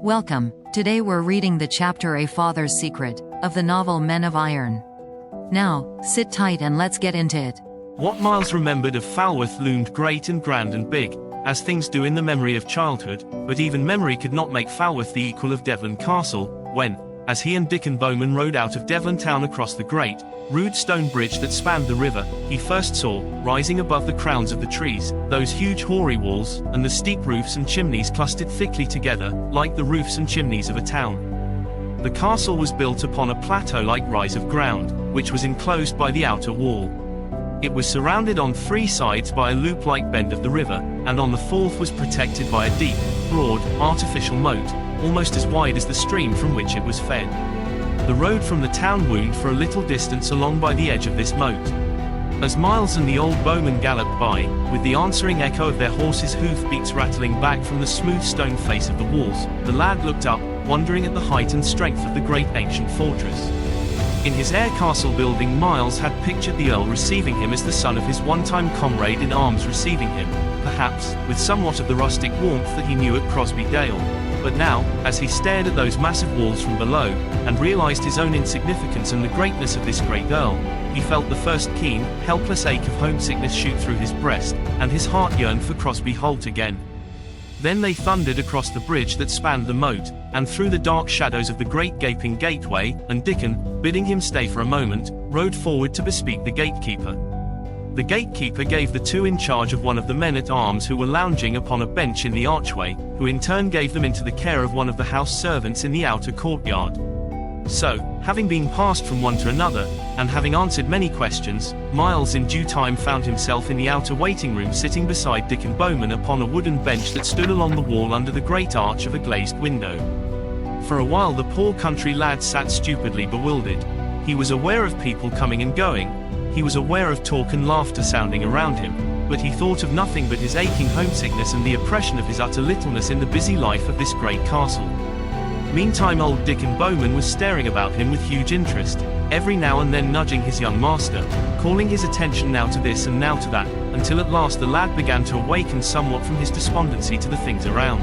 Welcome. Today we're reading the chapter A Father's Secret of the novel Men of Iron. Now, sit tight and let's get into it. What Miles remembered of Falworth loomed great and grand and big, as things do in the memory of childhood, but even memory could not make Falworth the equal of Devon Castle, when, as he and Dickon Bowman rode out of Devon town across the great, rude stone bridge that spanned the river, he first saw, rising above the crowns of the trees, those huge hoary walls, and the steep roofs and chimneys clustered thickly together, like the roofs and chimneys of a town. The castle was built upon a plateau-like rise of ground, which was enclosed by the outer wall. It was surrounded on three sides by a loop-like bend of the river, and on the fourth was protected by a deep, broad, artificial moat, almost as wide as the stream from which it was fed. The road from the town wound for a little distance along by the edge of this moat. As Miles and the old bowman galloped by, with the answering echo of their horses' hoof-beats rattling back from the smooth stone face of the walls, the lad looked up, wondering at the height and strength of the great ancient fortress. In his air castle building, Miles had pictured the Earl receiving him as the son of his one-time comrade in arms receiving him, perhaps, with somewhat of the rustic warmth that he knew at Crosby Dale. But now, as he stared at those massive walls from below, and realized his own insignificance and the greatness of this great Earl, he felt the first keen, helpless ache of homesickness shoot through his breast, and his heart yearned for Crosby Holt again. Then they thundered across the bridge that spanned the moat, and through the dark shadows of the great gaping gateway, and Dickon, bidding him stay for a moment, rode forward to bespeak the gatekeeper. The gatekeeper gave the two in charge of one of the men-at-arms who were lounging upon a bench in the archway, who in turn gave them into the care of one of the house servants in the outer courtyard. So, having been passed from one to another, and having answered many questions, Miles in due time found himself in the outer waiting room sitting beside Dickon Bowman upon a wooden bench that stood along the wall under the great arch of a glazed window. For a while the poor country lad sat stupidly bewildered. He was aware of people coming and going. He was aware of talk and laughter sounding around him, but he thought of nothing but his aching homesickness and the oppression of his utter littleness in the busy life of this great castle. Meantime old Dickon Bowman was staring about him with huge interest, every now and then nudging his young master, calling his attention now to this and now to that, until at last the lad began to awaken somewhat from his despondency to the things around.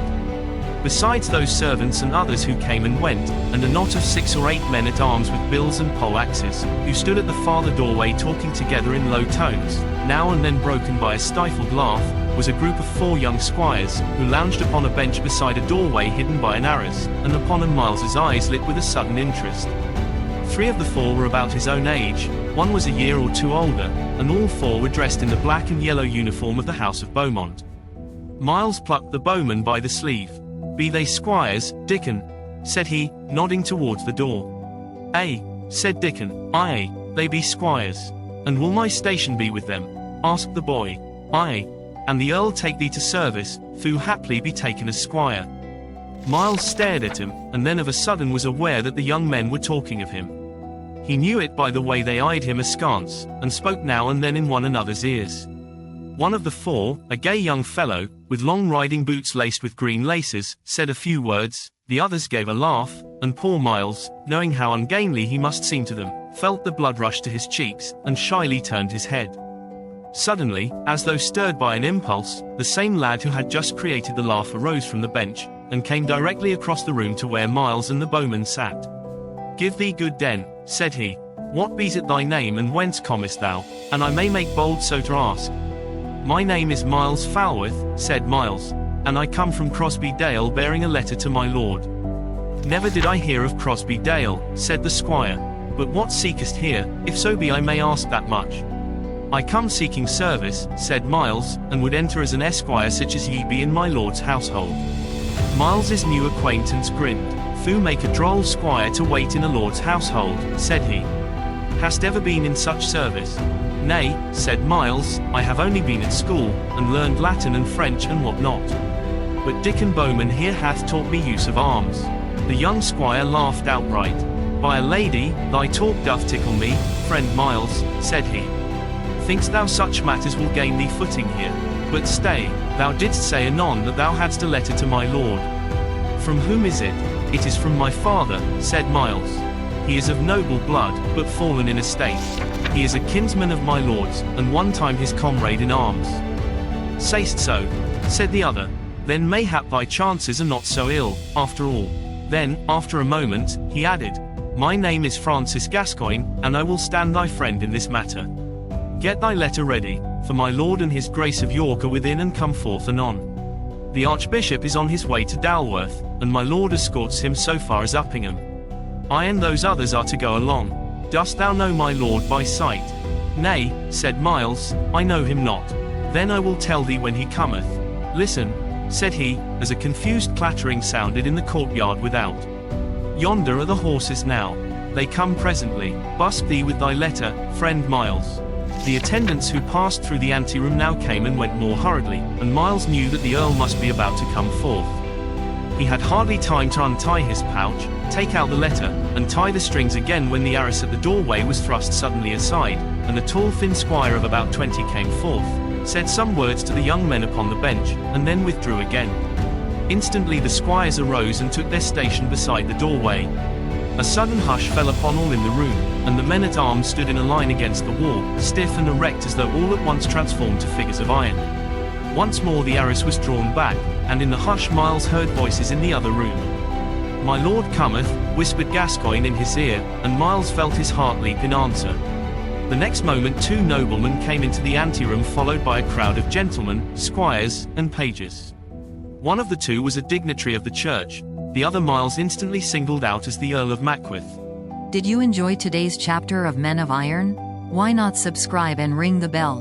Besides those servants and others who came and went, and a knot of 6 or 8 men-at-arms with bills and pole-axes, who stood at the farther doorway talking together in low tones, now and then broken by a stifled laugh, was a group of 4 young squires, who lounged upon a bench beside a doorway hidden by an arras, and upon him Miles's eyes lit with a sudden interest. 3 of the 4 were about his own age, 1 was a year or 2 older, and all 4 were dressed in the black and yellow uniform of the House of Beaumont. Miles plucked the bowman by the sleeve. "Be they squires, Dickon?" said he, nodding towards the door. "Ay," said Dickon, "ay, they be squires." "And will my station be with them?" asked the boy. "Ay, and the Earl take thee to service, thou haply be taken as squire." Miles stared at him, and then of a sudden was aware that the young men were talking of him. He knew it by the way they eyed him askance, and spoke now and then in one another's ears. One of the 4, a gay young fellow, with long riding boots laced with green laces, said a few words, the others gave a laugh, and poor Miles, knowing how ungainly he must seem to them, felt the blood rush to his cheeks, and shyly turned his head. Suddenly, as though stirred by an impulse, the same lad who had just created the laugh arose from the bench, and came directly across the room to where Miles and the bowman sat. "Give thee good den," said he. "What be's it thy name and whence comest thou, and I may make bold so to ask?" "My name is Miles Falworth," said Miles, "and I come from Crosby Dale bearing a letter to my lord." "Never did I hear of Crosby Dale," said the squire. "But what seekest here, if so be I may ask that much?" "I come seeking service," said Miles, "and would enter as an esquire such as ye be in my lord's household." Miles's new acquaintance grinned. "Thou make a droll squire to wait in a lord's household," said he. "Hast ever been in such service?" "Nay," said Miles, "I have only been at school, and learned Latin and French and what not. But Dickon Bowman here hath taught me use of arms." The young squire laughed outright. "By a lady, thy talk doth tickle me, friend Miles," said he. "Think'st thou such matters will gain thee footing here? But stay, thou didst say anon that thou hadst a letter to my lord." "From whom is it?" "It is from my father," said Miles. "He is of noble blood, but fallen in estate. He is a kinsman of my lord's, and one time his comrade in arms." "Say'st so?" said the other. Then mayhap thy chances are not so ill, after all. Then, after a moment, he added, My name is Francis Gascoigne, and I will stand thy friend in this matter. Get thy letter ready, for my lord and his grace of York are within and come forth anon. The archbishop is on his way to Dalworth, and my lord escorts him so far as Uppingham. I and those others are to go along. Dost thou know my lord by sight? Nay, said Miles, I know him not. Then I will tell thee when he cometh. Listen, said he, as a confused clattering sounded in the courtyard without. Yonder are the horses now. They come presently. Busk thee with thy letter, friend Miles. The attendants who passed through the anteroom now came and went more hurriedly, and Miles knew that the Earl must be about to come forth. He had hardly time to untie his pouch, take out the letter, and tie the strings again when the arras at the doorway was thrust suddenly aside, and a tall thin squire of about 20 came forth, said some words to the young men upon the bench, and then withdrew again. Instantly the squires arose and took their station beside the doorway. A sudden hush fell upon all in the room, and the men-at-arms stood in a line against the wall, stiff and erect as though all at once transformed to figures of iron. Once more the arras was drawn back, and in the hush Miles heard voices in the other room. My lord cometh, whispered Gascoigne in his ear, and Miles felt his heart leap in answer. The next moment 2 noblemen came into the anteroom followed by a crowd of gentlemen, squires, and pages. One of the 2 was a dignitary of the church, the other Miles instantly singled out as the Earl of Mackworth. Did you enjoy today's chapter of Men of Iron? Why not subscribe and ring the bell?